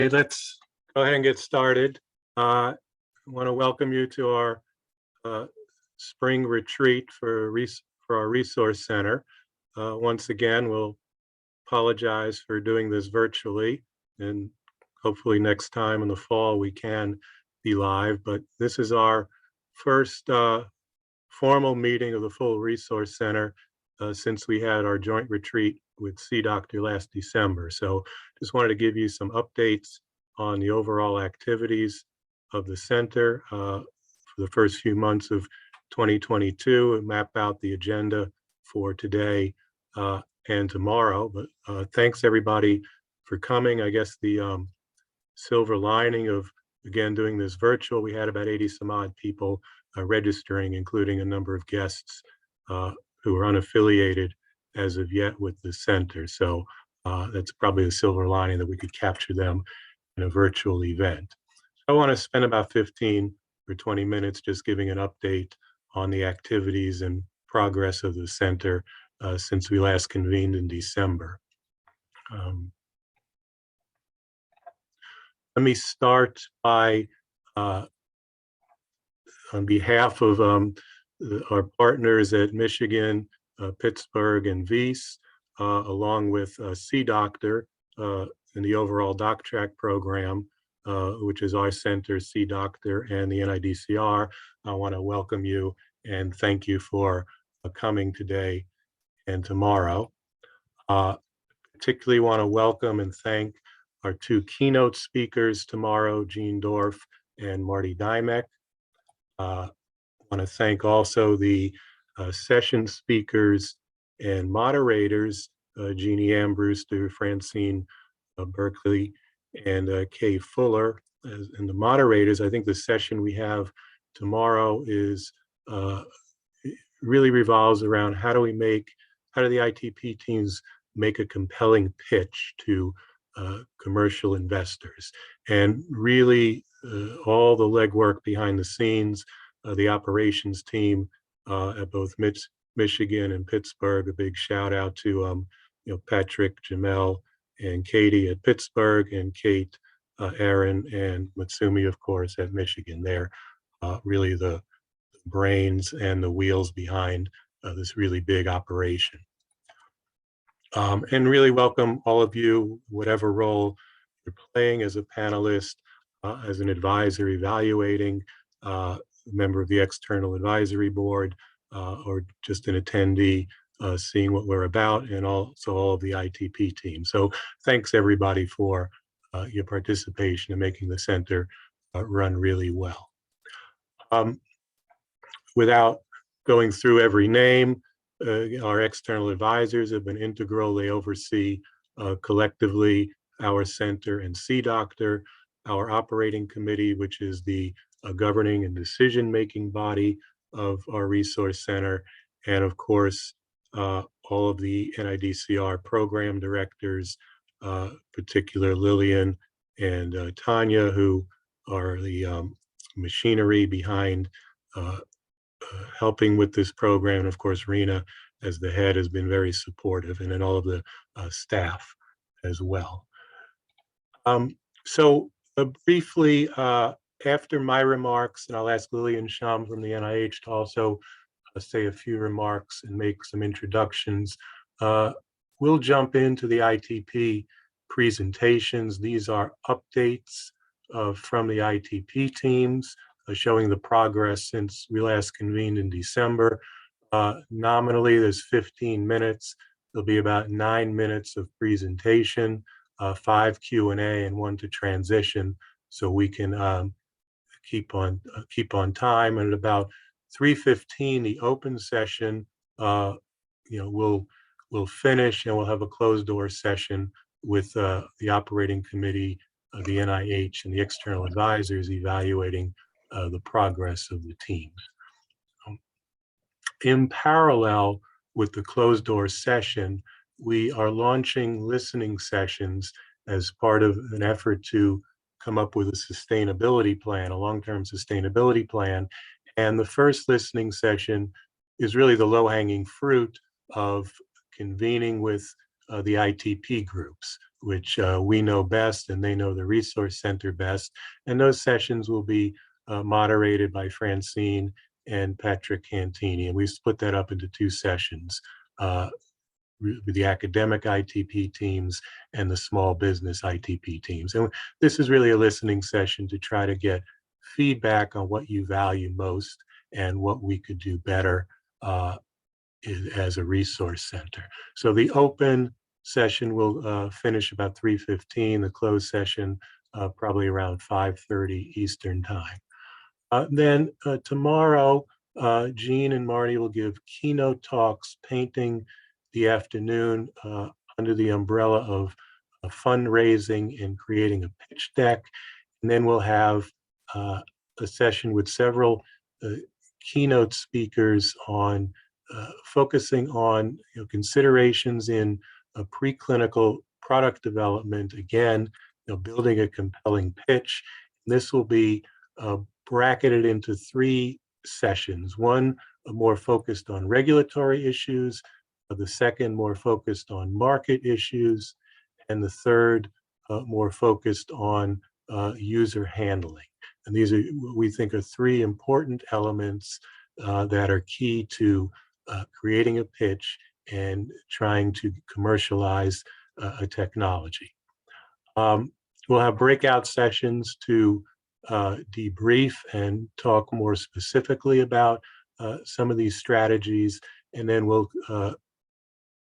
Okay, let's go ahead and get started. I want to welcome you to our spring retreat for our resource center. Once again, we'll apologize for doing this virtually, and hopefully next time in the fall we can be live. But this is our first formal meeting of the full resource center since we had our joint retreat with Doctor last December. So just wanted to give you some updates on the overall activities of the center for the first few months of 2022 and map out the agenda for today and tomorrow. But thanks everybody for coming. I guess the silver lining of, again, doing this virtual, we had about 80 some odd people registering, including a number of guests who are unaffiliated as of yet with the center. So that's probably a silver lining that we could capture them in a virtual event. I want to spend about 15 or 20 minutes just giving an update on the activities and progress of the center since we last convened in December. Let me start by, on behalf of our partners at Michigan, Pittsburgh, and Wyss, along with Doctor in the overall DocTrack program, which is our center, Doctor, and the NIDCR. I want to welcome you and thank you for coming today and tomorrow. Particularly want to welcome and thank our two keynote speakers tomorrow, Gene Dorff and Marty Dymek. I want to thank also the session speakers and moderators, Jeannie Ambrewster, Francine Berkeley, and Kay Fuller. And the moderators, I think the session we have tomorrow is really revolves around how do the ITP teams make a compelling pitch to commercial investors. And really all the legwork behind the scenes, the operations team at both Michigan and Pittsburgh. A big shout out to Patrick, Jamel, and Katie at Pittsburgh, and Kate, Aaron, and Matsumi, of course, at Michigan. They're really the brains and the wheels behind this really big operation. And really welcome all of you, whatever role you're playing as a panelist, as an advisor evaluating, member of the external advisory board, or just an attendee seeing what we're about, and also all of the ITP team. So thanks everybody for your participation in making the center run really well. Without going through every name, our external advisors have been integral. They oversee collectively our center and Doctor, our operating committee, which is the governing and decision-making body of our resource center, and of course, all of the NIDCR program directors, particular Lillian and Tanya, who are the machinery behind helping with this program. And of course, Rena, as the head, has been very supportive, and then all of the staff as well. So briefly, after my remarks, and I'll ask Lillian Shum from the NIH to also say a few remarks and make some introductions. We'll jump into the ITP presentations. These are updates from the ITP teams showing the progress since we last convened in December. Nominally, there's 15 minutes. There'll be about 9 minutes of presentation, 5 Q&A, and 1 to transition, so we can keep on time. And at about 3:15, the open session, we'll finish, and we'll have a closed door session with the operating committee, the NIH, and the external advisors evaluating the progress of the teams. In parallel with the closed door session, we are launching listening sessions as part of an effort to come up with a sustainability plan, a long-term sustainability plan. And the first listening session is really the low-hanging fruit of convening with the ITP groups. which we know best and they know the Resource Center best. And those sessions will be moderated by Francine and Patrick Cantini. And we split that up into 2 sessions, with the academic ITP teams and the small business ITP teams. And this is really a listening session to try to get feedback on what you value most and what we could do better as a resource center. So the open session will finish about 3:15, the closed session probably around 5:30 Eastern time. Then tomorrow, Jean and Marty will give keynote talks painting the afternoon under the umbrella of fundraising and creating a pitch deck. And then we'll have a session with several keynote speakers on focusing on considerations in preclinical product development. Again, building a compelling pitch. This will be bracketed into 3 sessions. One more focused on regulatory issues, the second more focused on market issues, and the third more focused on user handling. And these are, we think, are 3 important elements that are key to creating a pitch and trying to commercialize a technology. We'll have breakout sessions to debrief and talk more specifically about some of these strategies, and then we'll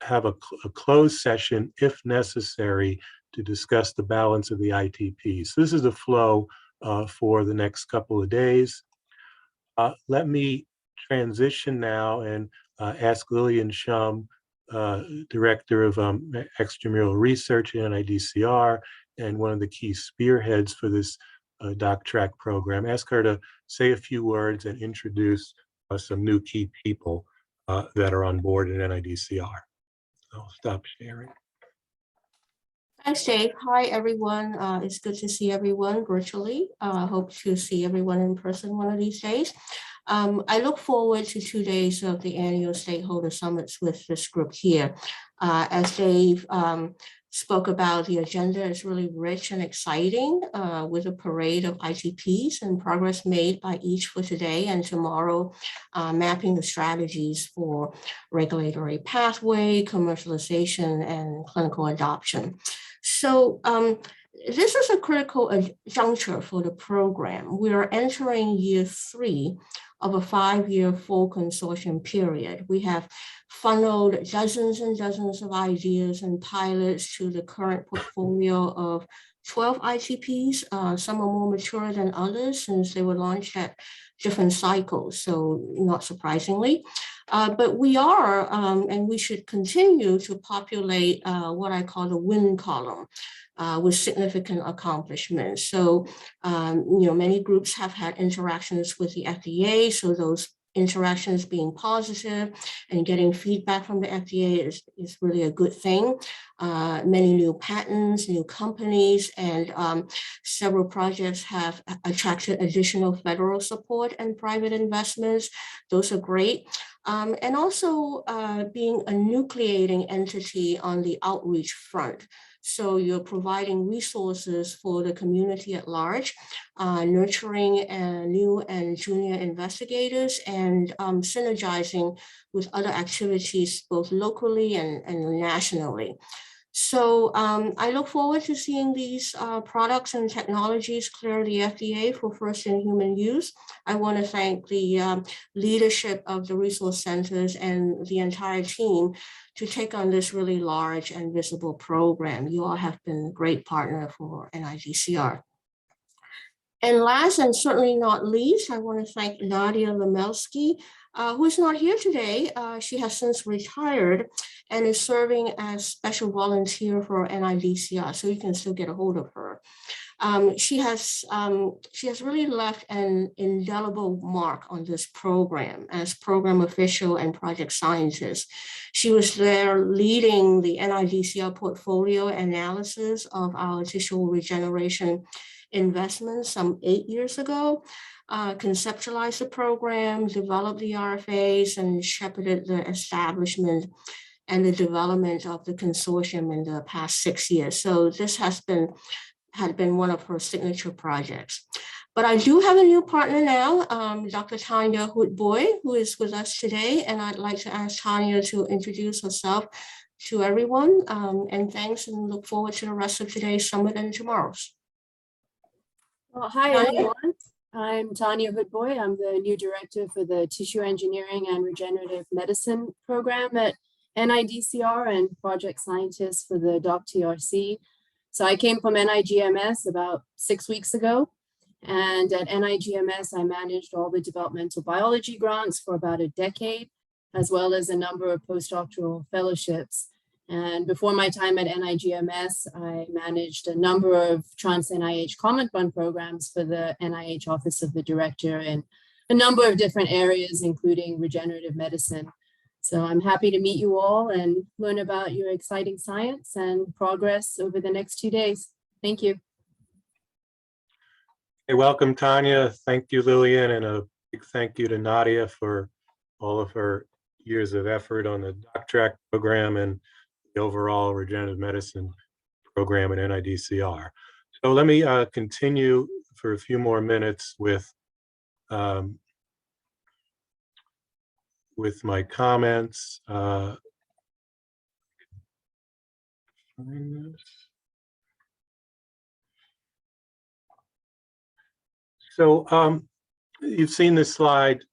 have a closed session, if necessary, to discuss the balance of the ITPs. So this is the flow for the next couple of days. Let me transition now and ask Lillian Shum, Director of Extramural Research at NIDCR and one of the key spearheads for this DocTrack program, ask her to say a few words and introduce some new key people that are on board at NIDCR. I'll stop sharing. Thanks, Dave. Hi, everyone. It's good to see everyone virtually. Hope to see everyone in person one of these days. I look forward to 2 days of the annual stakeholder summits with this group here. As Dave spoke about, the agenda is really rich and exciting with a parade of ITPs and progress made by each for today and tomorrow, mapping the strategies for regulatory pathway, commercialization, and clinical adoption. So this is a critical juncture for the program. We are entering year 3 of a 5-year full consortium period. We have funneled dozens and dozens of ideas and pilots to the current portfolio of 12 ITPs. Some are more mature than others since they were launched at different cycles, so not surprisingly. But we are, and we should continue to populate what I call the win column with significant accomplishments. So, many groups have had interactions with the FDA, so those interactions being positive and getting feedback from the FDA is really a good thing. Many new patents, new companies, and several projects have attracted additional federal support and private investments. Those are great. And also being a nucleating entity on the outreach front. So you're providing resources for the community at large, nurturing new and junior investigators, and synergizing with other activities both locally and nationally. So I look forward to seeing these products and technologies clear the FDA for first-in-human use. I want to thank the leadership of the resource centers and the entire team to take on this really large and visible program. You all have been a great partner for NIDCR. And last and certainly not least, I want to thank Nadia Lemelsky, who is not here today. She has since retired and is serving as special volunteer for NIDCR, so you can still get a hold of her. She has really left an indelible mark on this program as program official and project scientist. She was there leading the NIDCR portfolio analysis of our tissue regeneration investments some 8 years ago, conceptualized the program, developed the RFAs, and shepherded the establishment and the development of the consortium in the past 6 years. So this had been one of her signature projects. But I do have a new partner now, Dr. Tanya Hood-Boy, who is with us today, and I'd like to ask Tanya to introduce herself to everyone. And thanks, and look forward to the rest of today's summit and tomorrow's. Well, hi, Tanya? everyone. I'm Tanya Hood-Boy. I'm the new director for the Tissue Engineering and Regenerative Medicine program at NIDCR and project scientist for the DocTRC. So I came from NIGMS about 6 weeks ago. And at NIGMS, I managed all the developmental biology grants for about a decade, as well as a number of postdoctoral fellowships. And before my time at NIGMS, I managed a number of trans-NIH Common Fund programs for the NIH Office of the Director in a number of different areas, including regenerative medicine. So I'm happy to meet you all and learn about your exciting science and progress over the next 2 days. Thank you. Hey, welcome, Tanya. Thank you, Lillian, and a big thank you to Nadia for all of her years of effort on the DocTrack program and the overall regenerative medicine program at NIDCR. So let me continue for a few more minutes with my comments. So you've seen this slide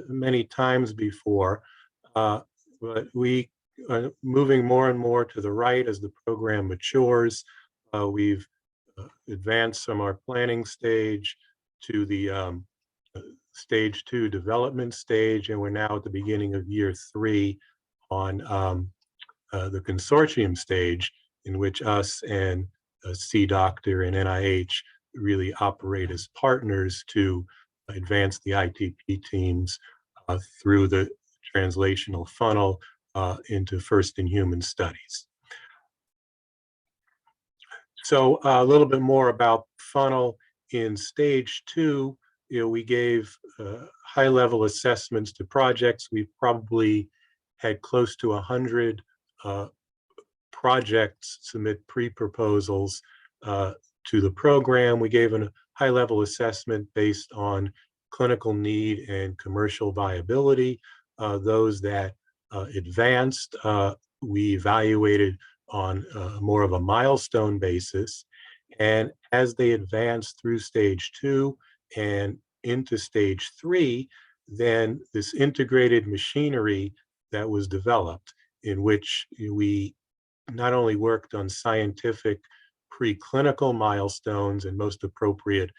many times before, but we are moving more and more to the right as the program matures. We've advanced from our planning stage to the stage 2 development stage, and we're now at the beginning of year 3 on the consortium stage, in which us and CDoctor and NIH really operate as partners to advance the ITP teams through the translational funnel into first-in-human studies. So a little bit more about funnel. In stage 2, we gave high-level assessments to projects. We've probably had close to 100 projects submit pre-proposals to the program. We gave a high-level assessment based on clinical need and commercial viability. Those that advanced, we evaluated on more of a milestone basis. And as they advanced through stage 2 and into stage 3, then this integrated machinery that was developed, in which we not only worked on scientific preclinical milestones and most appropriate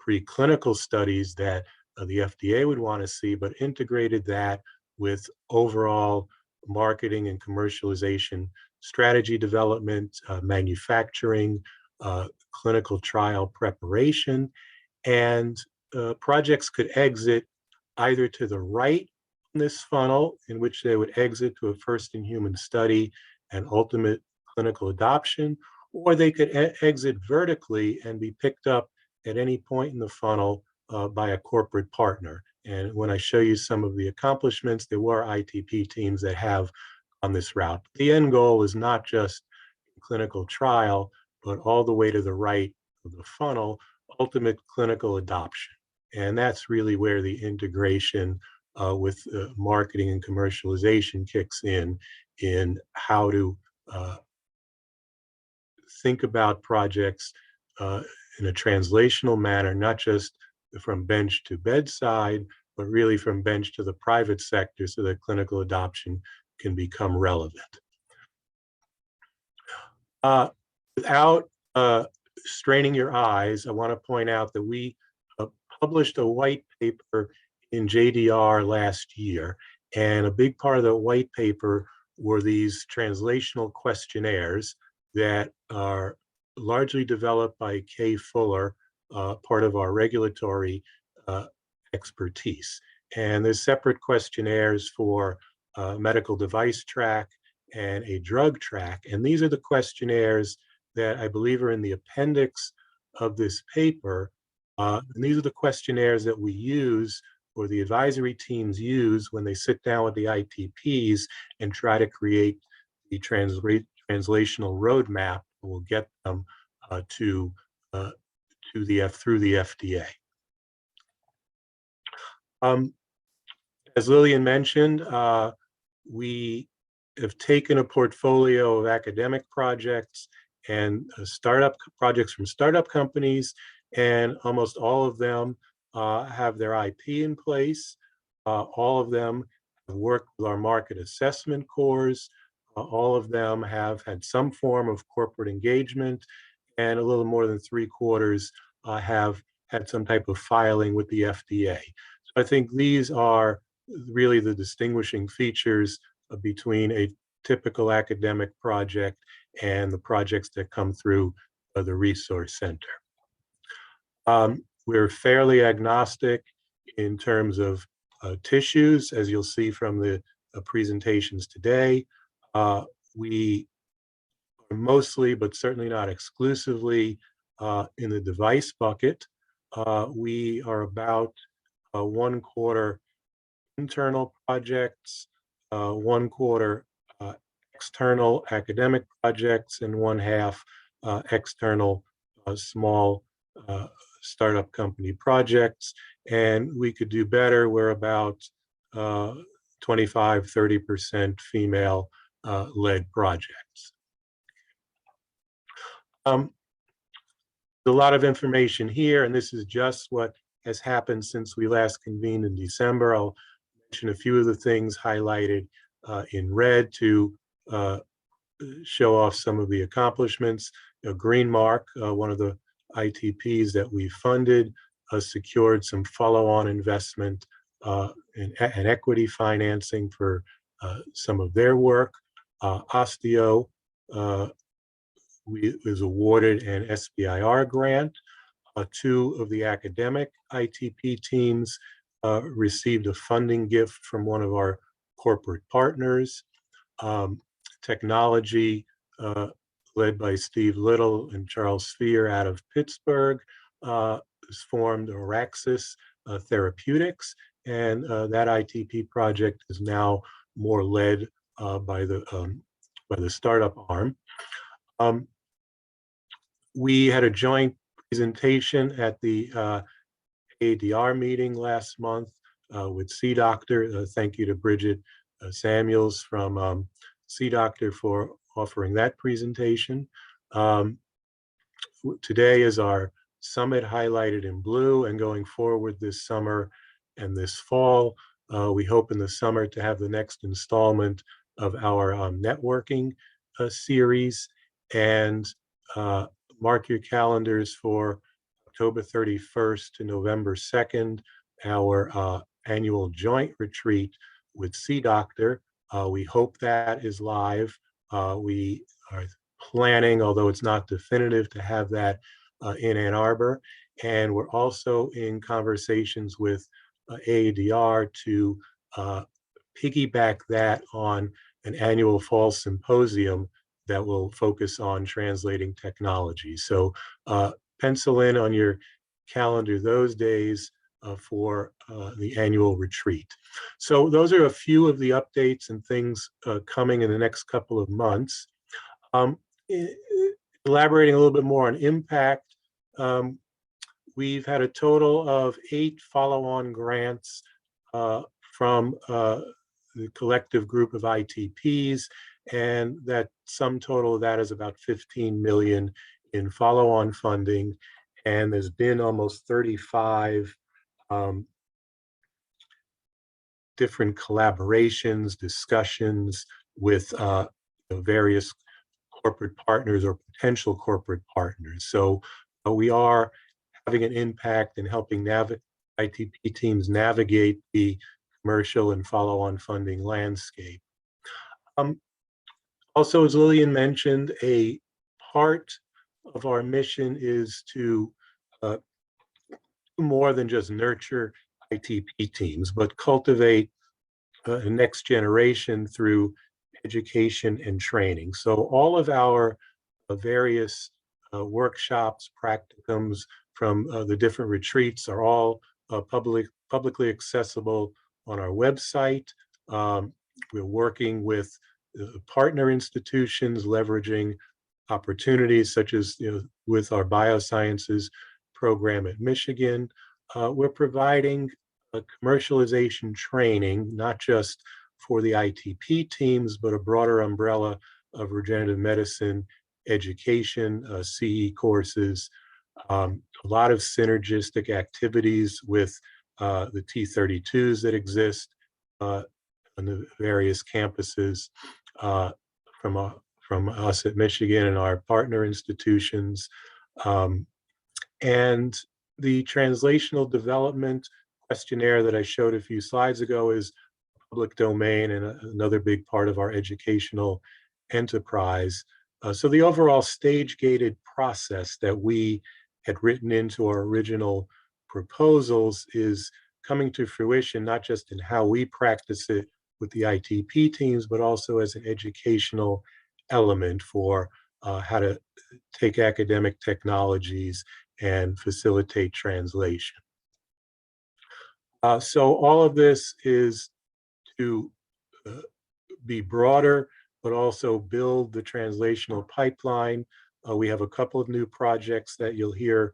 preclinical studies that the FDA would want to see, but integrated that with overall marketing and commercialization strategy development, manufacturing, clinical trial preparation, and projects could exit either to the right in this funnel, in which they would exit to a first-in-human study and ultimate clinical adoption, or they could exit vertically and be picked up at any point in the funnel by a corporate partner. And when I show you some of the accomplishments, there were ITP teams that have on this route. The end goal is not just clinical trial, but all the way to the right of the funnel, ultimate clinical adoption. And that's really where the integration with marketing and commercialization kicks in how to think about projects in a translational manner, not just from bench to bedside, but really from bench to the private sector, so that clinical adoption can become relevant. Without straining your eyes, I want to point out that we published a white paper in JDR last year, and a big part of the white paper were these translational questionnaires that are largely developed by Kay Fuller, part of our regulatory expertise. And there's separate questionnaires for medical device track and a drug track. And these are the questionnaires that I believe are in the appendix of this paper. And these are the questionnaires that we use, or the advisory teams use, when they sit down with the ITPs and try to create the translational roadmap that will get them through the FDA. As Lillian mentioned, we have taken a portfolio of academic projects and startup projects from startup companies, and almost all of them have their IP in place. All of them have worked with our market assessment cores. All of them have had some form of corporate engagement, and a little more than 3/4 have had some type of filing with the FDA. So I think these are really the distinguishing features between a typical academic project and the projects that come through the Resource Center. We're fairly agnostic in terms of tissues, as you'll see from the presentations today. We are mostly, but certainly not exclusively, in the device bucket. We are about 1/4 internal projects, 1/4 external academic projects, and 1/2 external small startup company projects. And we could do better. We're about 25–30% female led projects. A lot of information here, and this is just what has happened since we last convened in December. I'll mention a few of the things highlighted in red to show off some of the accomplishments. Greenmark, one of the ITPs that we funded, secured some follow-on investment and equity financing for some of their work. Osteo was awarded an SBIR grant. 2 of the academic ITP teams received a funding gift from one of our corporate partners. Technology, led by Steve Little and Charles Spear out of Pittsburgh, has formed Araxis Therapeutics, and that ITP project is now more led by the startup arm. We had a joint presentation at the ADR meeting last month with SeaDoctor. Thank you to Bridget Samuels from SeaDoctor for offering that presentation. Today is our summit highlighted in blue, and going forward this summer and this fall, we hope in the summer to have the next installment of our networking series. And mark your calendars for October 31st to November 2nd, our annual joint retreat with SeaDoctor. We hope that is live. We are planning, although it's not definitive, to have that in Ann Arbor. And we're also in conversations with AADR to piggyback that on an annual fall symposium that will focus on translating technology. So pencil in on your calendar those days for the annual retreat. So those are a few of the updates and things coming in the next couple of months. Elaborating a little bit more on impact, we've had a total of 8 follow-on grants from the collective group of ITPs, and that sum total of that is about $15 million in follow-on funding. And there's been almost 35 different collaborations, discussions with various corporate partners or potential corporate partners. So we are having an impact in helping ITP teams navigate the commercial and follow-on funding landscape. Also, as Lillian mentioned, a part of our mission is to do more than just nurture ITP teams, but cultivate a next generation through education and training. So all of our various workshops, practicums from the different retreats are all publicly accessible on our website. We're working with partner institutions leveraging opportunities such as with our biosciences program at Michigan. We're providing a commercialization training, not just for the ITP teams, but a broader umbrella of regenerative medicine education, CE courses, a lot of synergistic activities with the T32s that exist on the various campuses from us at Michigan and our partner institutions. And the translational development questionnaire that I showed a few slides ago is public domain and another big part of our educational enterprise. So the overall stage-gated process that we had written into our original proposals is coming to fruition, not just in how we practice it with the ITP teams, but also as an educational element for how to take academic technologies and facilitate translation. So all of this is to be broader, but also build the translational pipeline. We have a couple of new projects that you'll hear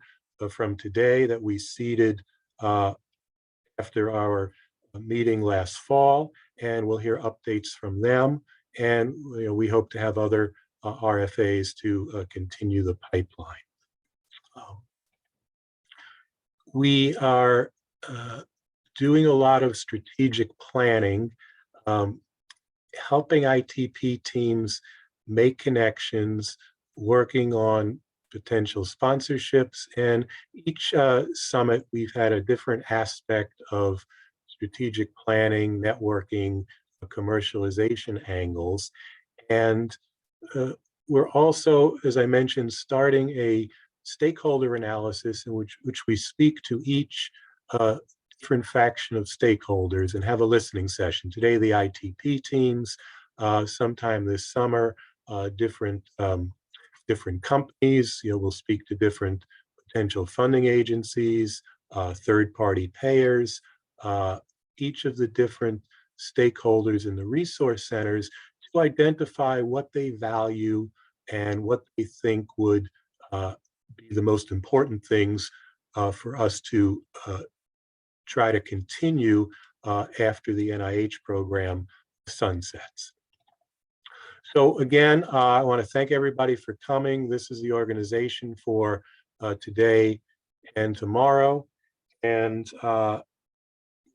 from today that we seeded after our meeting last fall, and we'll hear updates from them. And we hope to have other RFAs to continue the pipeline. We are doing a lot of strategic planning, helping ITP teams make connections, working on potential sponsorships. And each summit, we've had a different aspect of strategic planning, networking, commercialization angles. And we're also, as I mentioned, starting a stakeholder analysis in which we speak to each different faction of stakeholders and have a listening session. Today, the ITP teams, sometime this summer, different companies, we'll speak to different potential funding agencies, third-party payers, each of the different stakeholders in the resource centers to identify what they value and what they think would be the most important things for us to try to continue after the NIH program sunsets. So again, I want to thank everybody for coming. This is the organization for today and tomorrow. And I'm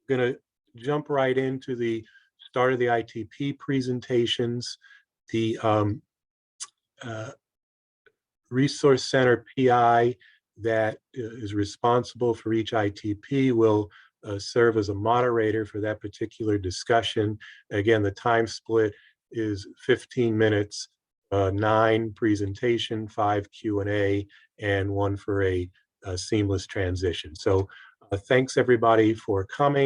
going to jump right into the start of the ITP presentations. The Resource Center PI that is responsible for each ITP will serve as a moderator for that particular discussion. Again, the time split is 15 minutes, 9 presentation, 5 Q&A, and 1 for a seamless transition. So thanks everybody for coming.